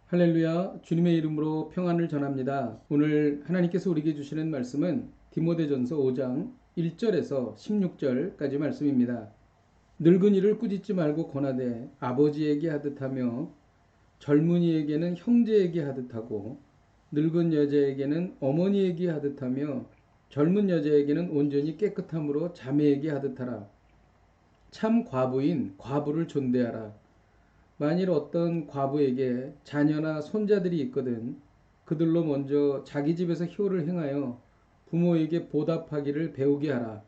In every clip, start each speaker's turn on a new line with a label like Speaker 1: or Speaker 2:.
Speaker 1: 할렐루야, 주님의 이름으로 평안을 전합니다. 오늘 하나님께서 우리에게 주시는 말씀은 디모데전서 5장 1절에서 16절까지 말씀입니다. 늙은이를 꾸짖지 말고 권하되 아버지에게 하듯하며 젊은이에게는 형제에게 하듯하고 늙은 여자에게는 어머니에게 하듯하며 젊은 여자에게는 온전히 깨끗함으로 자매에게 하듯하라. 참 과부인 과부를 존대하라. 만일 어떤 과부에게 자녀나 손자들이 있거든 그들로 먼저 자기 집에서 효를 행하여 부모에게 보답하기를 배우게 하라.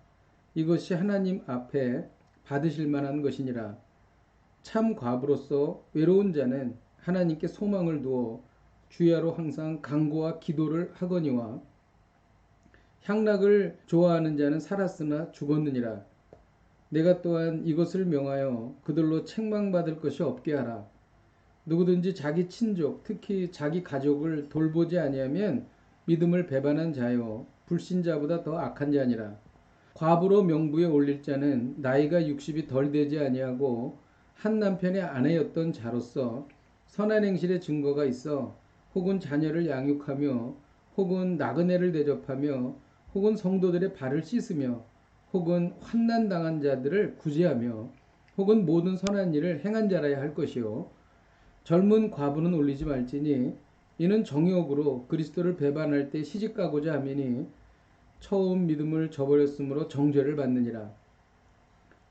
Speaker 1: 이것이 하나님 앞에 받으실 만한 것이니라. 참 과부로서 외로운 자는 하나님께 소망을 두어 주야로 항상 간구와 기도를 하거니와 향락을 좋아하는 자는 살았으나 죽었느니라. 내가 또한 이것을 명하여 그들로 책망받을 것이 없게 하라. 누구든지 자기 친족, 특히 자기 가족을 돌보지 아니하면 믿음을 배반한 자요 불신자보다 더 악한 자니라. 과부로 명부에 올릴 자는 나이가 60이 덜 되지 아니하고 한 남편의 아내였던 자로서 선한 행실의 증거가 있어 혹은 자녀를 양육하며 혹은 나그네를 대접하며 혹은 성도들의 발을 씻으며 혹은 환난 당한 자들을 구제하며 혹은 모든 선한 일을 행한 자라야 할 것이요 젊은 과부는 올리지 말지니 이는 정욕으로 그리스도를 배반할 때 시집가고자 하매니 처음 믿음을 저버렸으므로 정죄를 받느니라.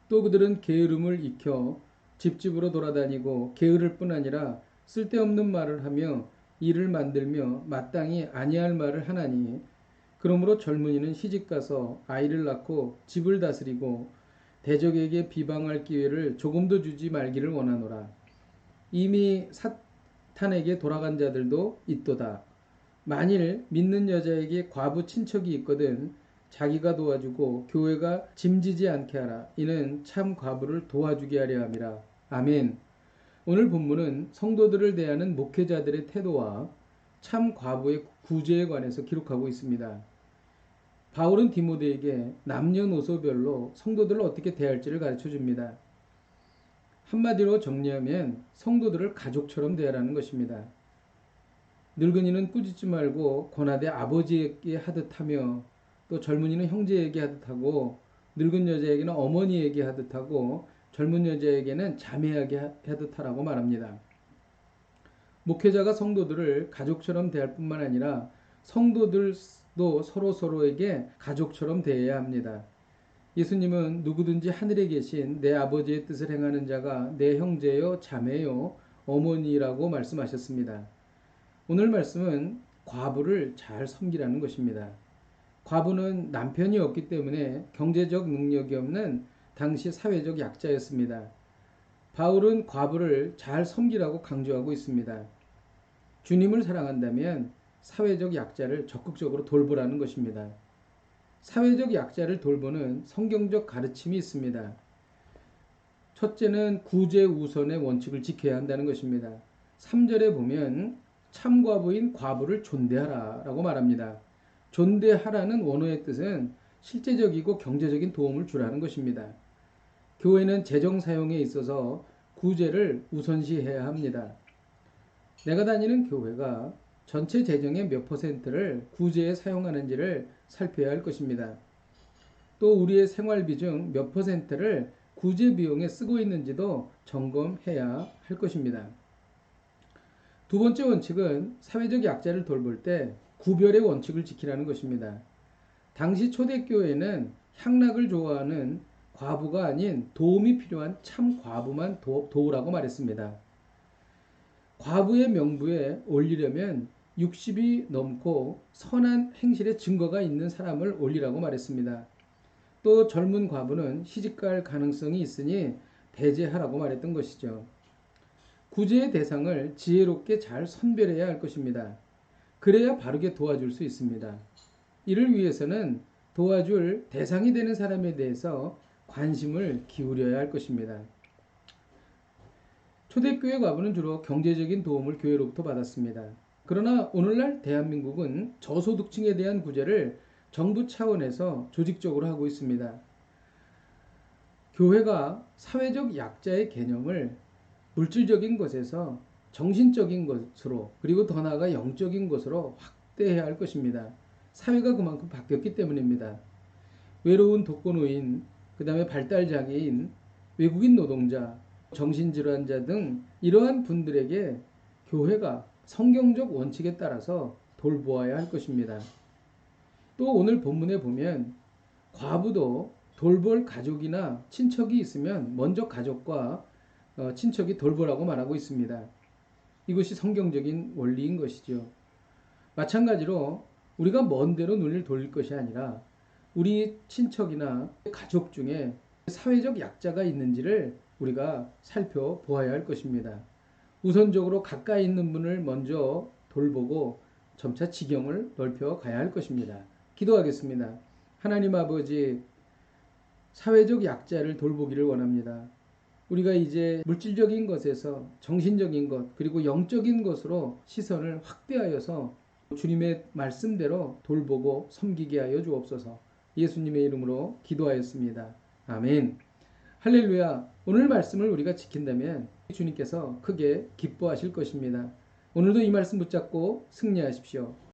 Speaker 1: 또 그들은 게으름을 익혀 집집으로 돌아다니고 게으를 뿐 아니라 쓸데없는 말을 하며 일을 만들며 마땅히 아니할 말을 하나니 그러므로 젊은이는 시집가서 아이를 낳고 집을 다스리고 대적에게 비방할 기회를 조금도 주지 말기를 원하노라. 이미 사탄에게 돌아간 자들도 있도다. 만일 믿는 여자에게 과부 친척이 있거든 자기가 도와주고 교회가 짐지지 않게 하라. 이는 참 과부를 도와주게 하려 함이라. 아멘. 오늘 본문은 성도들을 대하는 목회자들의 태도와 참 과부의 구제에 관해서 기록하고 있습니다. 바울은 디모데에게 남녀노소별로 성도들을 어떻게 대할지를 가르쳐 줍니다. 한마디로 정리하면 성도들을 가족처럼 대하라는 것입니다. 늙은이는 꾸짖지 말고 권하되 아버지에게 하듯 하며 또 젊은이는 형제에게 하듯 하고 늙은 여자에게는 어머니에게 하듯 하고 젊은 여자에게는 자매에게 하듯 하라고 말합니다. 목회자가 성도들을 가족처럼 대할 뿐만 아니라 성도들도 서로에게 가족처럼 대해야 합니다. 예수님은 누구든지 하늘에 계신 내 아버지의 뜻을 행하는 자가 내 형제요 자매요 어머니라고 말씀하셨습니다. 오늘 말씀은 과부를 잘 섬기라는 것입니다. 과부는 남편이 없기 때문에 경제적 능력이 없는 당시 사회적 약자였습니다. 바울은 과부를 잘 섬기라고 강조하고 있습니다. 주님을 사랑한다면 사회적 약자를 적극적으로 돌보라는 것입니다. 사회적 약자를 돌보는 성경적 가르침이 있습니다. 첫째는 구제 우선의 원칙을 지켜야 한다는 것입니다. 3절에 보면 참과부인 과부를 존대하라 라고 말합니다. 존대하라는 원어의 뜻은 실제적이고 경제적인 도움을 주라는 것입니다. 교회는 재정 사용에 있어서 구제를 우선시해야 합니다. 내가 다니는 교회가 전체 재정의 몇 퍼센트를 구제에 사용하는지를 살펴야 할 것입니다. 또 우리의 생활비 중 몇 퍼센트를 구제 비용에 쓰고 있는지도 점검해야 할 것입니다. 두 번째 원칙은 사회적 약자를 돌볼 때 구별의 원칙을 지키라는 것입니다. 당시 초대교회는 향락을 좋아하는 과부가 아닌 도움이 필요한 참 과부만 도우라고 말했습니다. 과부의 명부에 올리려면 60이 넘고 선한 행실의 증거가 있는 사람을 올리라고 말했습니다. 또 젊은 과부는 시집갈 가능성이 있으니 배제하라고 말했던 것이죠. 구제의 대상을 지혜롭게 잘 선별해야 할 것입니다. 그래야 바르게 도와줄 수 있습니다. 이를 위해서는 도와줄 대상이 되는 사람에 대해서 관심을 기울여야 할 것입니다. 초대교회 과부는 주로 경제적인 도움을 교회로부터 받았습니다. 그러나 오늘날 대한민국은 저소득층에 대한 구제를 정부 차원에서 조직적으로 하고 있습니다. 교회가 사회적 약자의 개념을 물질적인 것에서 정신적인 것으로 그리고 더 나아가 영적인 것으로 확대해야 할 것입니다. 사회가 그만큼 바뀌었기 때문입니다. 외로운 독거노인, 그 다음에 발달장애인, 외국인 노동자, 정신질환자 등 이러한 분들에게 교회가 성경적 원칙에 따라서 돌보아야 할 것입니다. 또 오늘 본문에 보면 과부도 돌볼 가족이나 친척이 있으면 먼저 가족과 친척이 돌보라고 말하고 있습니다. 이것이 성경적인 원리인 것이죠. 마찬가지로 우리가 먼 데로 눈을 돌릴 것이 아니라 우리 친척이나 가족 중에 사회적 약자가 있는지를 우리가 살펴보아야 할 것입니다. 우선적으로 가까이 있는 분을 먼저 돌보고 점차 지경을 넓혀 가야 할 것입니다. 기도하겠습니다. 하나님 아버지, 사회적 약자를 돌보기를 원합니다. 우리가 이제 물질적인 것에서 정신적인 것 그리고 영적인 것으로 시선을 확대하여서 주님의 말씀대로 돌보고 섬기게 하여 주옵소서. 예수님의 이름으로 기도하였습니다. 아멘. 할렐루야. 오늘 말씀을 우리가 지킨다면 주님께서 크게 기뻐하실 것입니다. 오늘도 이 말씀 붙잡고 승리하십시오.